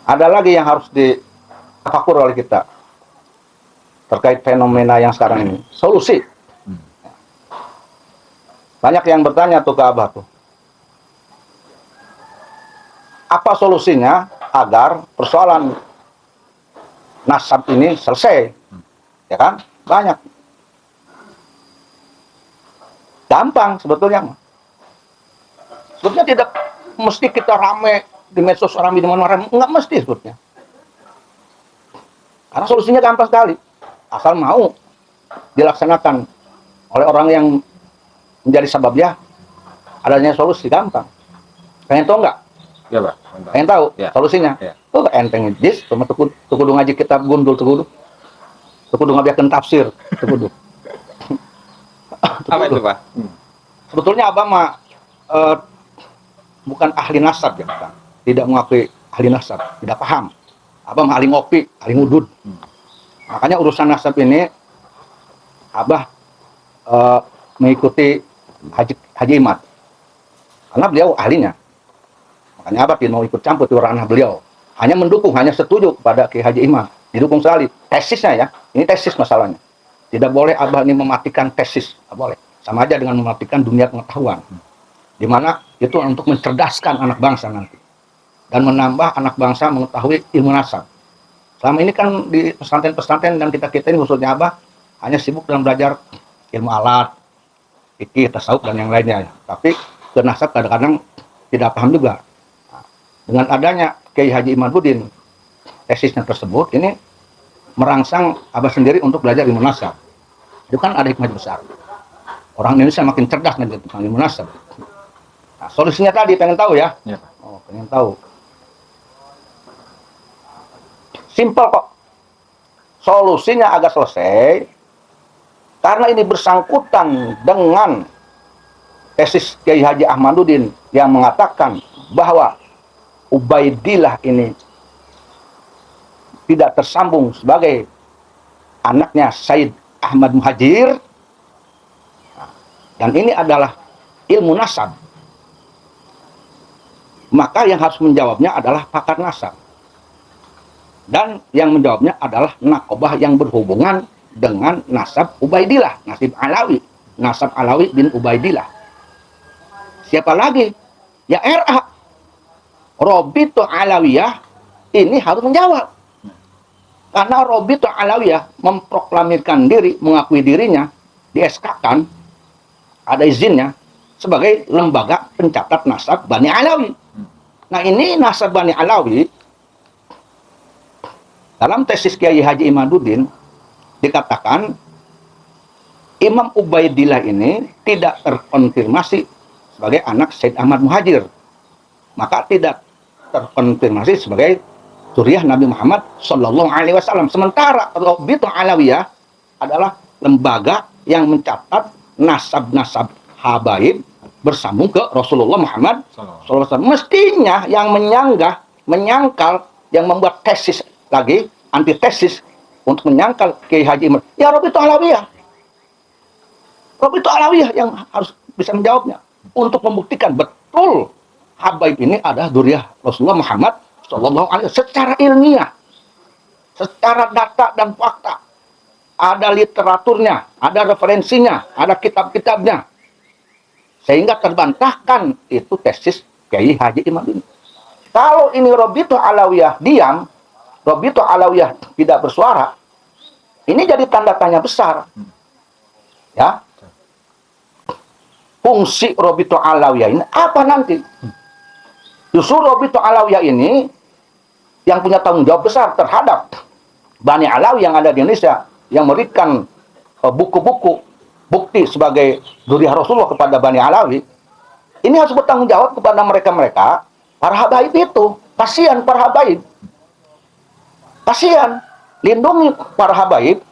Ada lagi yang harus ditafakur oleh kita terkait fenomena yang sekarang ini. Solusi. Banyak yang bertanya tuh ke Abah tuh. Apa solusinya agar persoalan nasab ini selesai? Ya kan? Banyak. Gampang sebetulnya. Sebetulnya tidak mesti kita rame di medsos, rame di mana-mana. Enggak mesti sebetulnya. Karena solusinya gampang sekali. Asal mau dilaksanakan oleh orang yang menjadi sebabnya adanya solusi, gampang. Pengen tahu nggak? Ya, Pak. Pengen tahu ya. Solusinya? Ya. Oh, enteng jis, cuma tukudu ngaji kitab gundul tukudu. Tukudu ngabiakeun tafsir tukudu. Apa itu, Pak? Sebetulnya Abah mah bukan ahli nasab ya, Pak. Tidak mengakui ahli nasab, tidak paham. Abah mah ahli ngopi, ahli ngudud. Makanya urusan nasab ini Abah mengikuti Haji Imad. Karena beliau ahlinya. Makanya Abah tidak mau ikut campur di ranah beliau. Hanya mendukung, hanya setuju kepada Ki Haji Imad. Didukung sekali. Tesisnya ya, ini tesis masalahnya. Tidak boleh Abah ini mematikan tesis, tidak boleh. Sama aja dengan mematikan dunia pengetahuan. Di mana itu untuk mencerdaskan anak bangsa nanti. Dan menambah anak bangsa mengetahui ilmu nasab. Selama ini kan di pesantren-pesantren dan kita-kita ini khususnya Abah hanya sibuk dalam belajar ilmu alat, fikih, tasawuf dan yang lainnya. Tapi ke nasab kadang-kadang tidak paham juga. Dengan adanya Kiai Haji Imaduddin, tesisnya tersebut ini merangsang Abah sendiri untuk belajar ilmu nasab. Itu kan ada hikmah besar. Orang Indonesia makin cerdas nanti tentang ilmu nasab. Nah, solusinya tadi pengen tahu ya? Ya. Oh, pengen tahu. Simpel kok. Solusinya agak selesai. Karena ini bersangkutan dengan tesis Kiai Haji Ahmaduddin yang mengatakan bahwa Ubaidillah ini tidak tersambung sebagai anaknya Said Ahmad Muhajir. Dan ini adalah ilmu nasab. Maka yang harus menjawabnya adalah pakar nasab. Dan yang menjawabnya adalah nakobah yang berhubungan dengan nasab Ubaidillah, nasab Alawi bin Ubaidillah. Siapa lagi? Ya RA. Robito Alawiyah ini harus menjawab. Karena Robito Alawiyah memproklamirkan diri, mengakui dirinya, di SK-kan, ada izinnya, sebagai lembaga pencatat nasab Bani Alawi. Nah ini nasab Bani Alawi, dalam tesis Kiai Haji Imaduddin dikatakan Imam Ubaidillah ini tidak terkonfirmasi sebagai anak Said Ahmad Muhajir, maka tidak terkonfirmasi sebagai zuriyah Nabi Muhammad Shallallahu Alaihi Wasallam. Sementara Robito Alawiyah adalah lembaga yang mencatat nasab-nasab habaib bersambung ke Rasulullah Muhammad SAW. Mestinya yang menyangkal, yang membuat tesis lagi, antitesis untuk menyangkal Kiai Haji Imad, ya Robito Alawiyah. Robito Alawiyah yang harus bisa menjawabnya untuk membuktikan betul habaib ini adalah dzurriyyah Rasulullah Muhammad SAW secara ilmiah, secara data dan fakta. Ada literaturnya, ada referensinya, ada kitab-kitabnya. Sehingga terbantahkan itu tesis Kiai Haji Imad ini. Kalau ini Robito Alawiyah diam, Robito Alawiyah tidak bersuara, ini jadi tanda tanya besar. Ya. Fungsi Robito Alawiyah ini apa nanti? Justru Robito Alawiyah ini yang punya tanggung jawab besar terhadap Bani Alawi yang ada di Indonesia, yang memberikan buku-buku bukti sebagai dzurriyyah Rasulullah kepada Bani Alawi, ini harus bertanggung jawab kepada mereka-mereka, para habaib itu. Kasihan para habaib. Kasihan. Lindungi para habaib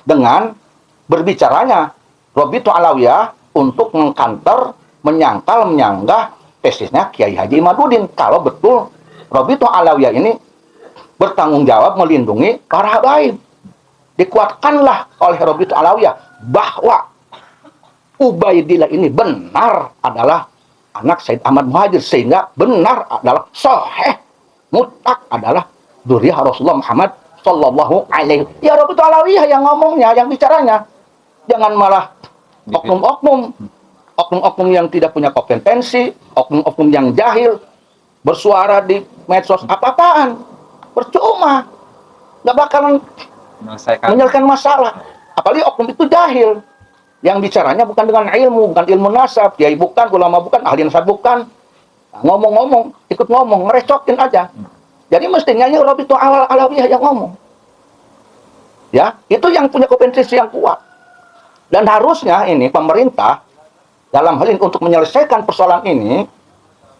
dengan berbicaranya Robito Alawiyah untuk mengkantor, menyanggah tesisnya Kiai Haji Imaduddin. Kalau betul Robito Alawiyah ini bertanggung jawab melindungi para habaib. Dikuatkanlah oleh Robito Alawiyah bahwa Ubaidillah ini benar adalah anak Said Ahmad Muhajir, sehingga benar adalah sahih mutlak adalah dzurriyyah Rasulullah Muhammad sallallahu alaihi. Ya Rabitu Alawiyah yang ngomongnya, yang bicaranya. Jangan malah oknum-oknum yang tidak punya kompetensi, oknum-oknum yang jahil bersuara di medsos apa-apaan. Percuma. Nggak bakalan menyelesaikan masalah. Apalagi oknum itu jahil. Yang bicaranya bukan dengan ilmu, bukan ilmu nasab, kiai bukan, ulama bukan, ahli nasab bukan. Nah, ngomong-ngomong, ikut ngomong, ngerecokin aja. Jadi mestinya ini Rabitu Alawiyah yang ngomong. Ya, itu yang punya kompetensi yang kuat. Dan harusnya ini pemerintah dalam hal ini untuk menyelesaikan persoalan ini,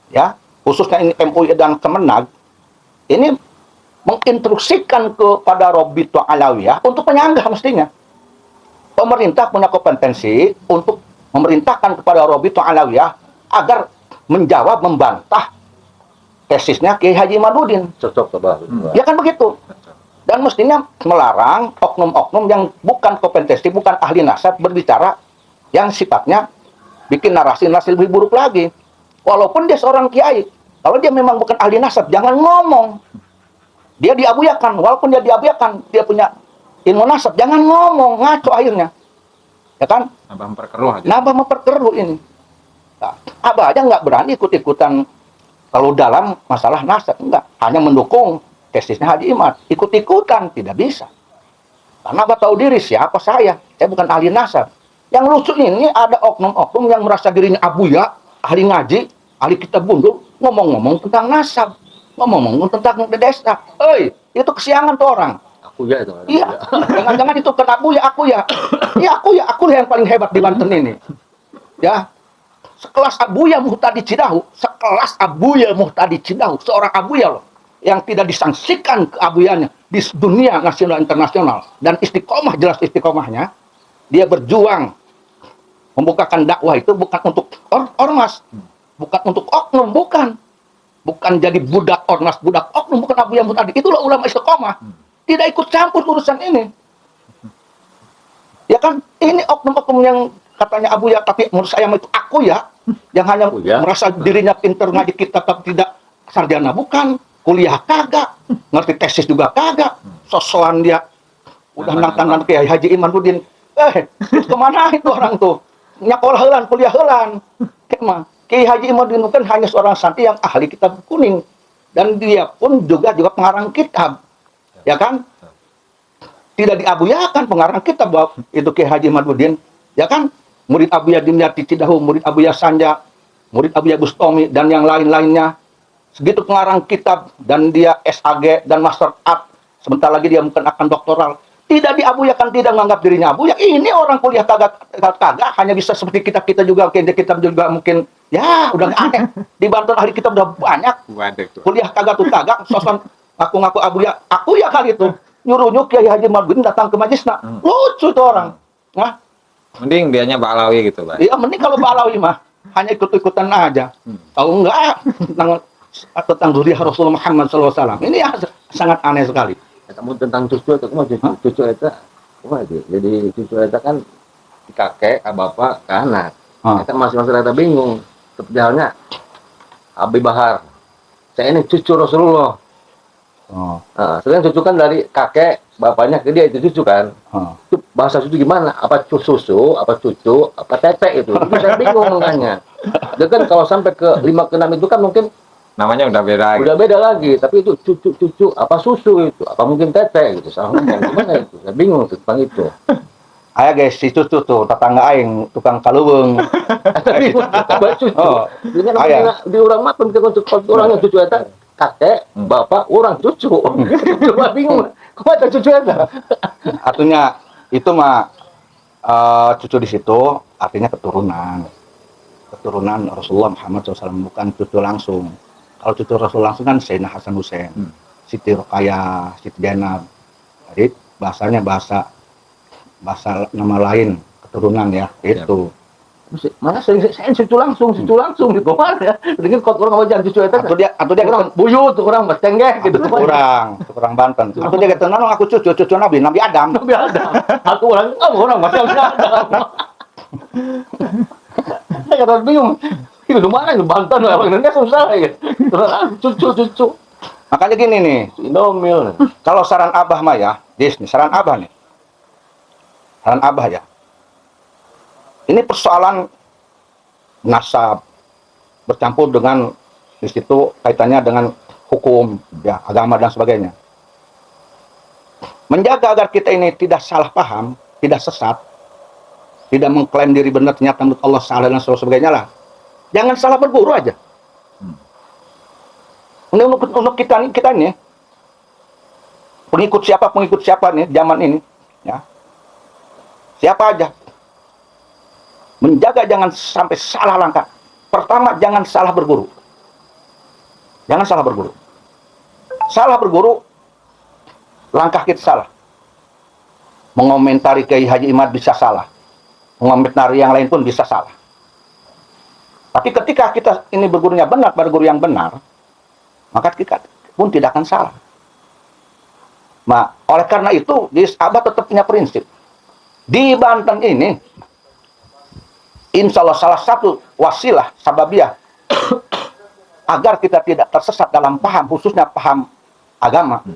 ya, khususnya ini MUI dan Kemenag, ini menginstruksikan kepada Rabitu Alawiyah untuk menyanggah mestinya. Pemerintah punya kompetensi untuk memerintahkan kepada Rabitu Alawiyah agar menjawab, membantah tesisnya Kiai Haji Imaduddin. Cocok coba. Ya kan begitu. Dan mestinya melarang oknum-oknum yang bukan kompetensi, bukan ahli nasab berbicara yang sifatnya bikin narasi-narasi lebih buruk lagi. Walaupun dia seorang kiai, kalau dia memang bukan ahli nasab, jangan ngomong. Dia diabuyakan, walaupun dia diabuyakan, dia punya ilmu nasab, jangan ngomong, ngaco akhirnya. Ya kan? Nambah memperkeruh aja. Nambah memperkeruh ini. Nah, Abah aja nggak berani ikut-ikutan kalau dalam masalah nasab, enggak. Hanya mendukung tesisnya Haji Imad. Ikut-ikutan, tidak bisa. Karena Abah tahu diri, siapa saya? Saya bukan ahli nasab. Yang lucu ini ada oknum-oknum yang merasa dirinya abuya, ahli ngaji, ahli kitab gundul, ngomong-ngomong tentang nasab. Ngomong-ngomong tentang desa. Itu kesiangan tuh orang. Aku ya itu. Iya, jangan-jangan itu kan aku ya. Iya, aku yang paling hebat di Banten ini. Ya, sekelas Abuya Muhtadi Cidahu, seorang Abuya loh, yang tidak disangsikan keabuyanya di dunia nasional internasional dan istiqomah, jelas istiqomahnya. Dia berjuang membukakan dakwah itu bukan untuk ormas, bukan untuk oknum, bukan jadi budak ormas, budak oknum, bukan Abuya Muhtadi. Itulah ulama istiqomah. Tidak ikut campur urusan ini. Ya kan, ini oknum-oknum yang katanya Abuya, tapi menurut saya itu aku ya, yang hanya merasa dirinya pinter ngaji kitab tapi tidak sarjana, bukan, kuliah kagak, ngerti tesis juga kagak, sosokan dia udah nang Kiai Haji Imaduddin. Itu kemana itu orang tuh? Nyakolah helan, kuliah helan. Kiai Haji Imaduddin bukan hanya seorang santri yang ahli kitab kuning, dan dia pun juga pengarang kitab. Ya kan? Tidak diabuyakan pengarang kitab bahwa itu Kiai Haji Imaduddin. Ya kan? Murid Abuya Dimyati Cidahu, murid Abuya Sanja, murid Abuya Bustomi, dan yang lain-lainnya. Segitu pengarang kitab, dan dia SAG dan Master Art. Sebentar lagi dia mungkin akan doktoral. Tidak diabuyakan, tidak menganggap dirinya abuya. Ini orang kuliah kagak, hanya bisa seperti kita juga, kitab juga mungkin, ya udah aneh. Di Banten ahli kitab udah banyak. Kuliah kagak tuh kagak, sosan ngaku-ngaku abuya, aku ya kali itu nyuruh Kiai Haji Imaduddin datang ke majelisnya. Lucu tuh orang. Nah, mending dianya Ba'alawi gitu, Pak. Iya, mending kalau Ba'alawi mah hanya ikut-ikutan aja. Tahu enggak tentang dzurriyyah Rasulullah Muhammad SAW. Ini ya sangat aneh sekali. Kamu tentang cucu itu, cucu itu apa itu? Jadi cucu itu kan kakek, bapak, ke anak. Kita masing-masing rada bingung. Seperti halnya Abi Bahar. Saya ini cucu Rasulullah. Sebenarnya cucu kan dari kakek, bapaknya ke dia, itu cucu kan. Itu bahasa cucu gimana? Apa susu, apa cucu, apa tete itu? Itu saya bingung makanya. Dan kan kalau sampai ke 5 ke 6 itu kan mungkin namanya udah beda. Udah beda lagi, tapi itu cucu, apa susu itu? Apa mungkin tete gitu? Salah ngomong gimana itu? Saya bingung tentang itu. Aya guys, si cucu tuh tetangga aing tukang kaluweung. Tapi cucu. Di urang mah penting untuk orangnya cucu eta kakek, bapak, orang cucu. Cuma bingung. Kok ada cucu eta? Artinya itu mah cucu di situ artinya keturunan. Keturunan Rasulullah Muhammad SAW, bukan cucu langsung. Kalau cucu Rasul langsung kan Sayyidina Hasan Hussein, Siti Rokayah, Siti Zainab. Jadi bahasanya bahasa nama lain keturunan ya, itu. Mana saya cucu langsung gitu mana ya. Dengan kot orang wajar cucu eta. Atau dia orang buyut orang mas cenggeh gitu. Kurang Banten. Atau dia kata nang aku cucu Nabi Adam. Aku orang mas Adam. Saya kata bingung. Itu mana itu Banten orang Indonesia susah ya. Cucu. Makanya gini nih, Indomil. kalau saran Abah mah ya, nih, saran Abah nih. Saran Abah ya. Ini persoalan nasab bercampur dengan di situ kaitannya dengan hukum, ya, agama dan sebagainya. Menjaga agar kita ini tidak salah paham, tidak sesat, tidak mengklaim diri benar ternyata menurut Allah salah dan sebagainya lah. Jangan salah berguru aja. Untuk kita nih, pengikut siapa nih zaman ini, ya, siapa aja, menjaga jangan sampai salah langkah. Pertama, jangan salah berguru. Jangan salah berguru. Salah berguru, langkah kita salah. Mengomentari Kiai Haji Imad bisa salah. Mengomentari yang lain pun bisa salah. Tapi ketika kita ini bergurunya benar, berguru yang benar, maka kita pun tidak akan salah. Nah, oleh karena itu, Abah tetap punya prinsip. Di Banten ini, insya Allah salah satu wasilah, sababiah, agar kita tidak tersesat dalam paham, khususnya paham agama,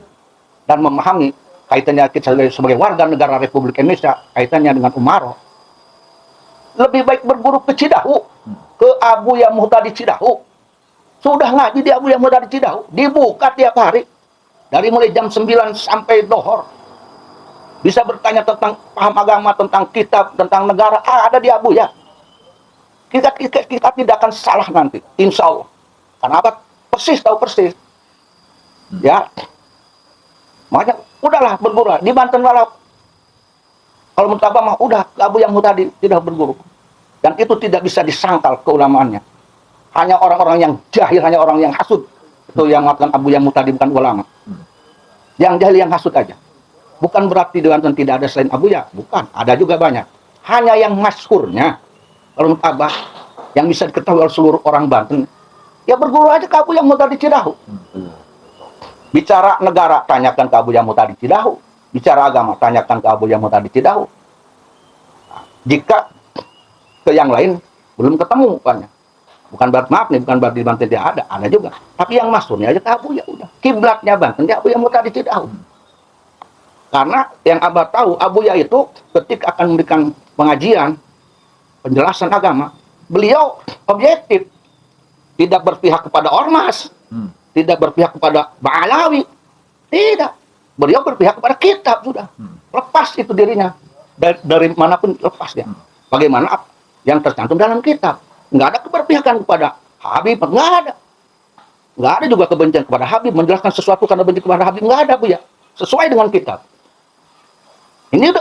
dan memahami kaitannya kita sebagai warga negara Republik Indonesia, kaitannya dengan Umaro. Lebih baik berguru ke Cidahu, ke Abuya Muhtadi Cidahu. Sudah ngaji di Abuya Muhtadi Cidahu, dibuka tiap hari. Dari mulai jam 9 sampai dohor. Bisa bertanya tentang paham agama, tentang kitab, tentang negara, ada di Abuya. Kita tidak akan salah nanti, insya Allah. Karena apa? Persis, tahu persis. Ya. Makanya, udahlah berguru. Di Banten walau. Kalau menurut Abah mah, udah, Abu yang tadi tidak berguru. Dan itu tidak bisa disangkal keulamaannya. Hanya orang-orang yang jahil, hanya orang yang hasud. Itu yang mengatakan Abu yang tadi bukan ulama. Yang jahil, yang hasud aja. Bukan berarti di Banten tidak ada selain Abu ya. Bukan, ada juga banyak. Hanya yang masyhurnya, kalau menurut Abah, yang bisa diketahui oleh seluruh orang Banten, ya berguru aja ke Abu yang tadi Cidahu. Bicara negara, tanyakan ke Abu yang tadi Cidahu. Bicara agama, tanyakan ke Abu yang tadi Cidahu. Jika ke yang lain belum ketemu banyak. Bukan berarti, maaf nih, bukan berarti di Banten tidak ada juga. Tapi yang masyhurnya aja ke Abu ya udah. Kiblatnya Banten dia Abu yang tadi Cidahu. Karena yang Abah tahu, Abu ya itu ketika akan memberikan pengajian, penjelasan agama, beliau objektif, tidak berpihak kepada ormas, tidak berpihak kepada Ba'alawi, tidak. Beliau berpihak kepada kitab sudah. Lepas itu dirinya dari manapun lepas dia. Bagaimana yang tercantum dalam kitab? Nggak ada keberpihakan kepada Habib, nggak ada. Nggak ada juga kebencian kepada Habib, menjelaskan sesuatu karena benci kepada Habib, nggak ada Bu ya. Sesuai dengan kitab.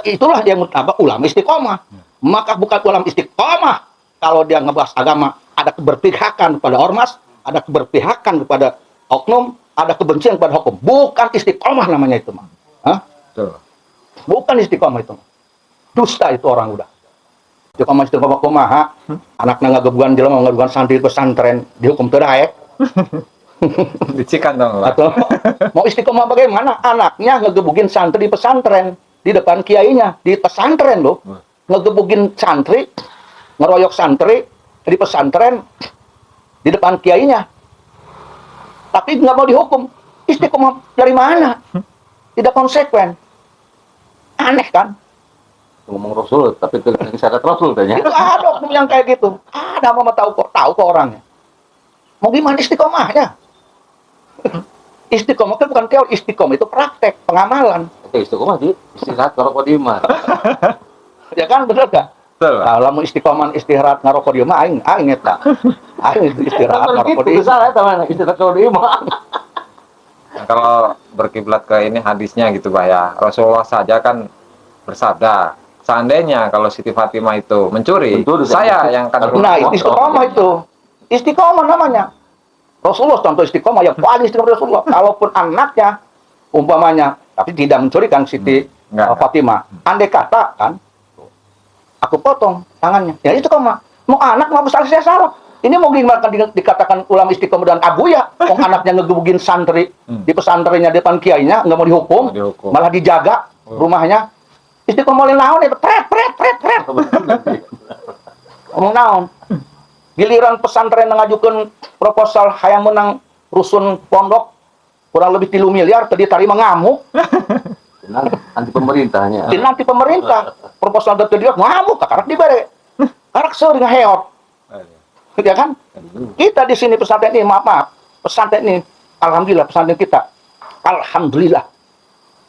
Itulah yang menurut ulama istiqomah. Maka bukan ulama istiqomah kalau dia ngebahas agama, ada keberpihakan kepada ormas, ada keberpihakan kepada oknum, ada kebencian kepada hukum. Bukan istiqomah namanya itu, mah. Bukan istiqomah itu. Dusta itu orang udah. Istiqomah kumaha, anaknya ngagebugan jelema ngagebugan santri pesantren dihukum teu daek. Dicikan dong, Pak. Atau mau istiqomah bagaimana? Anaknya ngegebugin santri di pesantren, di depan kiainya, di pesantren loh. Ngegebugin santri, ngeroyok santri di pesantren, di depan kiainya. Tapi nggak mau dihukum. Istiqomah dari mana? Tidak konsekuen. Aneh kan? Ngomong Rasul, tapi syarat Rasul tanya. Itu ada oknum yang kayak gitu. Ada mama tahu kok orangnya. Mau gimana istiqomahnya? Istiqomah kan bukan teori, istiqomah itu praktek, pengamalan. Oke, istiqomah di istirahat ngarokok di imah. Ya kan, bener gak? Betul. Kalau mau istiqomah istirahat ngarokok di imah, aing eta. Aing itu istirahat ngarokok di imah. Salah teman, istirahat kalau di imah. Nah, kalau berkiblat ke ini hadisnya gitu Pak ya. Rasulullah saja kan bersabda, seandainya kalau Siti Fatimah itu mencuri, saya yang akan Nah, istiqomah itu. Istiqomah namanya. Rasulullah contoh istiqomah yang paling istiqomah Rasulullah. Kalaupun anaknya umpamanya, tapi tidak mencuri kan Siti Fatimah. Andai kata kan, aku potong tangannya. Ya istiqomah. Mau anak mau besar saya salah. Ini mau gimana dikatakan ulama istiqomah dan Abu ya? Wong anaknya ngegebugin santri di pesantrennya depan kiainya, nggak mau dihukum, malah dijaga rumahnya. Istiqomah naon itu pret. Ngomong naon. Giliran pesantren ngajukeun proposal hayang menang rusun pondok, kurang lebih 3 miliar tadi tarima ngamuk. Anti pemerintahnya. Di nanti pemerintah proposal dari dia ngamuk karak dibere. Karak sering heot. Ya kan? Kita di sini pesantren ini, maaf, pesantren ini, alhamdulillah pesantren kita, alhamdulillah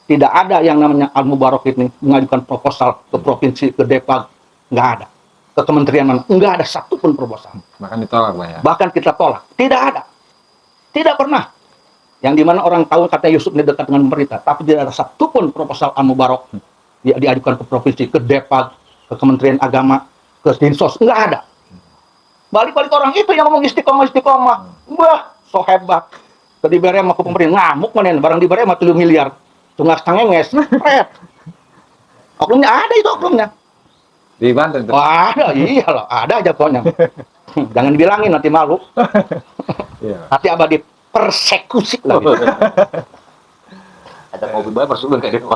tidak ada yang namanya Al Mubarak ini mengajukan proposal ke provinsi, ke Depag, nggak ada. Ke kementerian mana, nggak ada satupun proposal. Bahkan ditolak, Pak ya. Bahkan kita tolak, tidak ada, tidak pernah. Yang dimana orang tahu katanya Yusuf ini dekat dengan pemerintah, tapi tidak ada satupun proposal Al Mubarak diajukan ke provinsi, ke Depag, ke Kementerian Agama, ke Dinsos, nggak ada. Balik-balik orang itu yang ngomong istiqomah. Wah, so hebat. Tadi bere sama ke pemerintah, ngamuk mana, barang dibere sama 3 miliar. Tunggak stengenges, pret. Oknumnya ada itu oknumnya. Di Banten tuh. Wah, ada, iyalah, ada aja pokoknya. Jangan dibilangin nanti malu. Iya. Nanti abah dipersekusi lagi. Ada mobil bayar persulan kayak gitu.